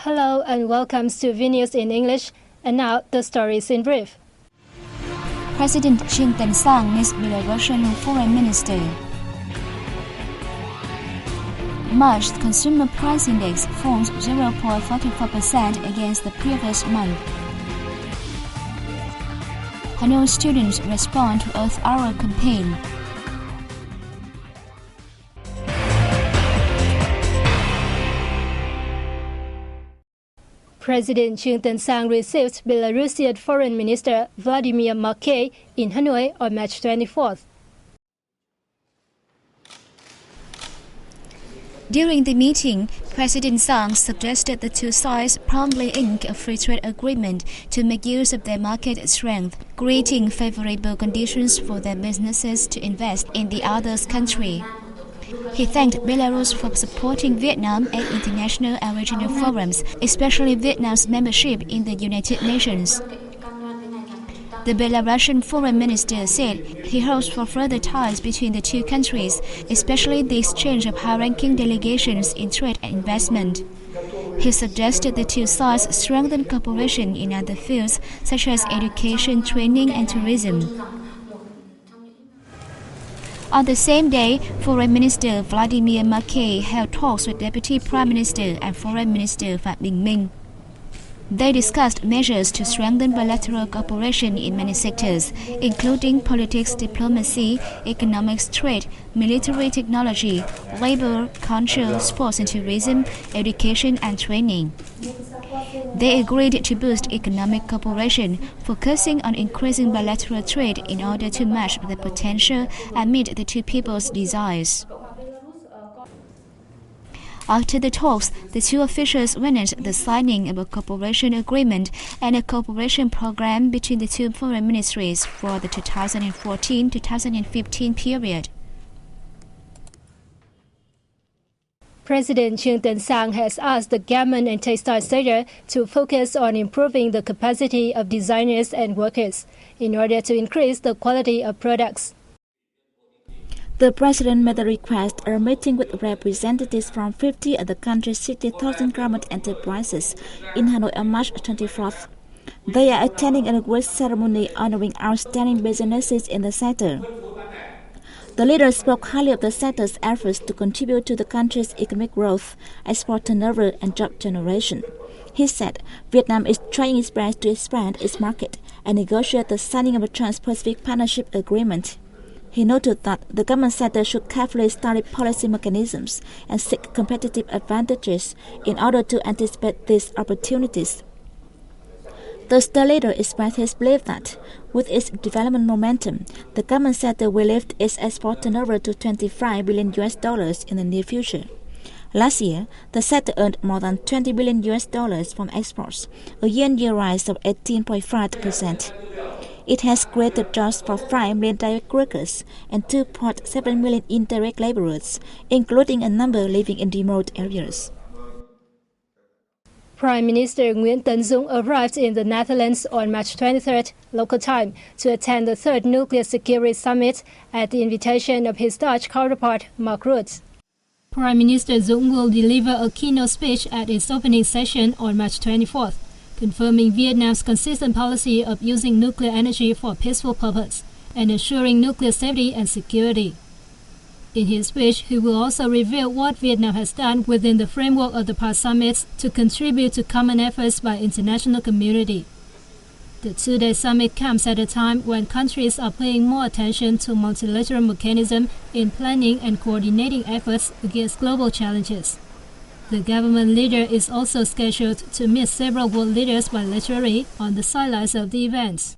Hello and welcome to VNews in English. And now the stories in brief. President Xi Jinping meets Belarusian Foreign Minister. March Consumer Price Index falls 0.44% against the previous month. Hanoi students respond to Earth Hour campaign. President Xi Jinping received Belarusian Foreign Minister Vladimir Makey in Hanoi on March 24th. During the meeting, President Xi suggested the two sides promptly ink a free trade agreement to make use of their market strength, creating favorable conditions for their businesses to invest in the other's country. He thanked Belarus for supporting Vietnam at international and regional forums, especially Vietnam's membership in the United Nations. The Belarusian foreign minister said he hopes for further ties between the two countries, especially the exchange of high-ranking delegations in trade and investment. He suggested the two sides strengthen cooperation in other fields such as education, training, and tourism. On the same day, Foreign Minister Vladimir Makey held talks with Deputy Prime Minister and Foreign Minister Phạm Bình Minh. They discussed measures to strengthen bilateral cooperation in many sectors, including politics, diplomacy, economics, trade, military technology, labor, culture, sports and tourism, education and training. They agreed to boost economic cooperation, focusing on increasing bilateral trade in order to match the potential and meet the two people's desires. After the talks, the two officials witnessed the signing of a cooperation agreement and a cooperation program between the two foreign ministries for the 2014-2015 period. President Xi Jinping has asked the garment and textile sector to focus on improving the capacity of designers and workers in order to increase the quality of products. The president made the request at a meeting with representatives from 50 of the country's 60,000 garment enterprises in Hanoi on March 24th. They are attending an award ceremony honoring outstanding businesses in the sector. The leader spoke highly of the sector's efforts to contribute to the country's economic growth, export turnover, and job generation. He said Vietnam is trying its best to expand its market and negotiate the signing of a Trans-Pacific Partnership Agreement. He noted that the government sector should carefully study policy mechanisms and seek competitive advantages in order to anticipate these opportunities. The state leader expressed his belief that, with its development momentum, the government sector will lift its export turnover to $25 billion in the near future. Last year, the sector earned more than $20 billion from exports, a year-on-year rise of 18.5%. It has created jobs for 5 million direct workers and 2.7 million indirect laborers, including a number living in remote areas. Prime Minister Nguyễn Tấn Dũng arrived in the Netherlands on March 23rd, local time, to attend the third Nuclear Security Summit at the invitation of his Dutch counterpart, Mark Rutte. Prime Minister Dũng will deliver a keynote speech at its opening session on March 24th. Confirming Vietnam's consistent policy of using nuclear energy for peaceful purpose and ensuring nuclear safety and security. In his speech, he will also reveal what Vietnam has done within the framework of the past summits to contribute to common efforts by international community. The two-day summit comes at a time when countries are paying more attention to multilateral mechanism in planning and coordinating efforts against global challenges. The government leader is also scheduled to meet several world leaders bilaterally on the sidelines of the events.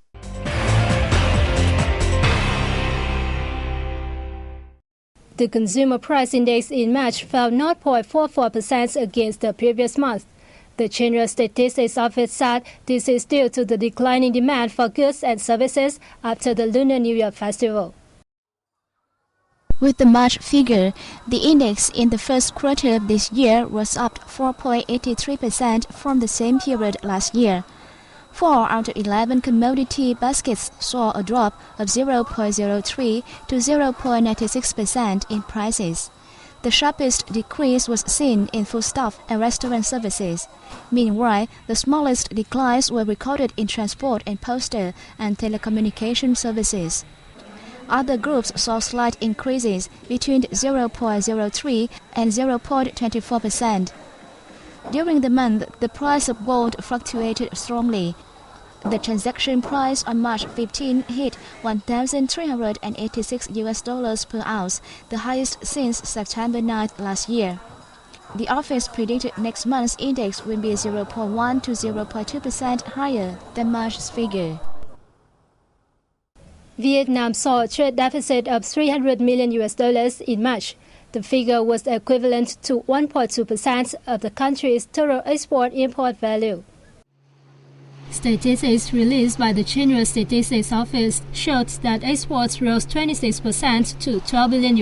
The Consumer Price Index in March fell 0.44% against the previous month. The General Statistics Office said this is due to the declining demand for goods and services after the Lunar New Year festival. With the March figure, the index in the first quarter of this year was up 4.83% from the same period last year. 4 out of 11 commodity baskets saw a drop of 0.03 to 0.96% in prices. The sharpest decrease was seen in foodstuff and restaurant services. Meanwhile, the smallest declines were recorded in transport and postal and telecommunication services. Other groups saw slight increases between 0.03 and 0.24%. During the month, the price of gold fluctuated strongly. The transaction price on March 15 hit $1,386 per ounce, the highest since September 9 last year. The office predicted next month's index will be 0.1 to 0.2% higher than March's figure. Vietnam saw a trade deficit of $300 million in March. The figure was equivalent to 1.2% of the country's total export-import value. Statistics released by the General Statistics Office showed that exports rose 26% to $12 billion,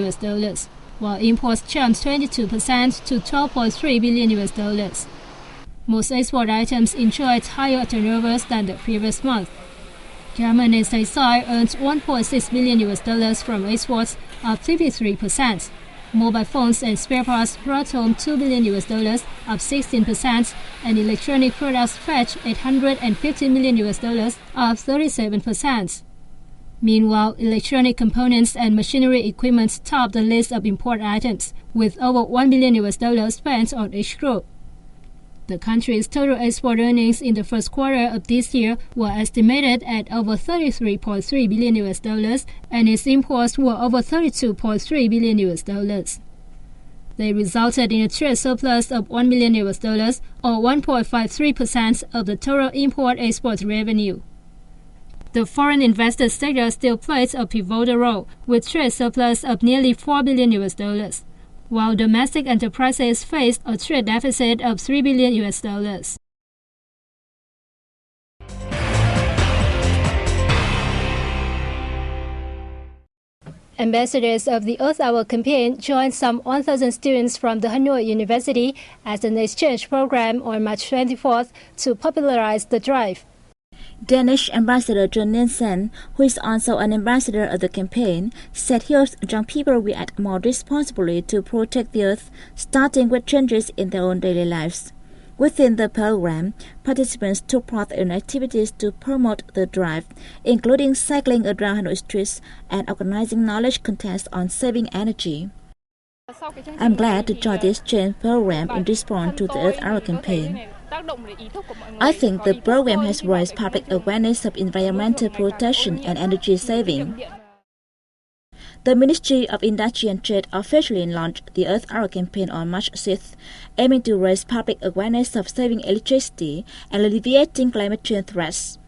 while imports jumped 22% to $12.3 billion. Most export items enjoyed higher turnovers than the previous month. Garment and textile earned $1.6 billion from exports, up 53%. Mobile phones and spare parts brought home $2 billion, up 16%, and electronic products fetched $850 million, up 37%. Meanwhile, electronic components and machinery equipment topped the list of import items, with over $1 billion spent on each group. The country's total export earnings in the first quarter of this year were estimated at over $33.3 billion, and its imports were over $32.3 billion. They resulted in a trade surplus of $1 billion, or 1.53% of the total import-export revenue. The foreign investor sector still plays a pivotal role, with trade surplus of nearly $4 billion. While domestic enterprises faced a trade deficit of $3 billion. Ambassadors of the Earth Hour campaign joined some 1,000 students from the Hanoi University as an exchange program on March 24th to popularize the drive. Danish Ambassador John Nielsen, who is also an ambassador of the campaign, said he hopes young people will act more responsibly to protect the earth, starting with changes in their own daily lives. Within the program, participants took part in activities to promote the drive, including cycling around Hanoi streets and organizing knowledge contests on saving energy. I'm glad to join this exchange program in response to the Earth Hour campaign. I think the program has raised public awareness of environmental protection and energy saving. The Ministry of Industry and Trade officially launched the Earth Hour campaign on March 6th, aiming to raise public awareness of saving electricity and alleviating climate change threats.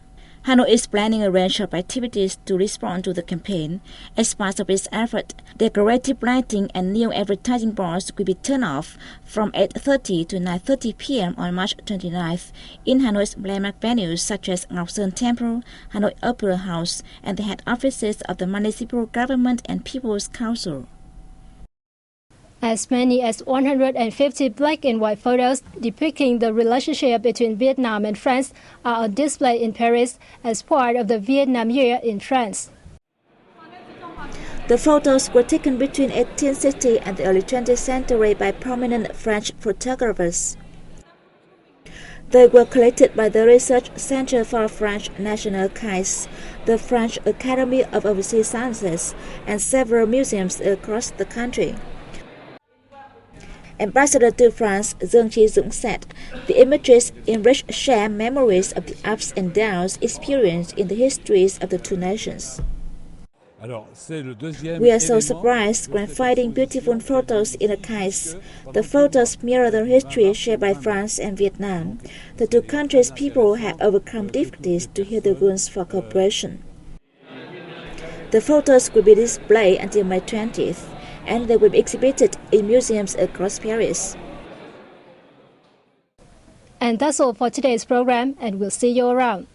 Hanoi is planning a range of activities to respond to the campaign. As part of its effort, decorative lighting and neon advertising boards will be turned off from 8:30 to 9:30 p.m. on March 29th in Hanoi's landmark venues such as Ngọc Sơn Temple, Hanoi Opera House, and the head offices of the municipal government and People's Council. As many as 150 black and white photos depicting the relationship between Vietnam and France are on display in Paris as part of the Vietnam Year in France. The photos were taken between 1860 and the early 20th century by prominent French photographers. They were collected by the Research Center for French National Archives, the French Academy of Overseas Sciences, and several museums across the country. Ambassador to France, Dương Chi Dũng said, the images enrich shared memories of the ups and downs experienced in the histories of the two nations. We are so surprised when finding beautiful photos in archives. The photos mirror the history shared by France and Vietnam. The two countries' people have overcome difficulties to heal the wounds for cooperation. The photos will be displayed until May 20th. And they will be exhibited in museums across Paris. And that's all for today's program, and we'll see you around.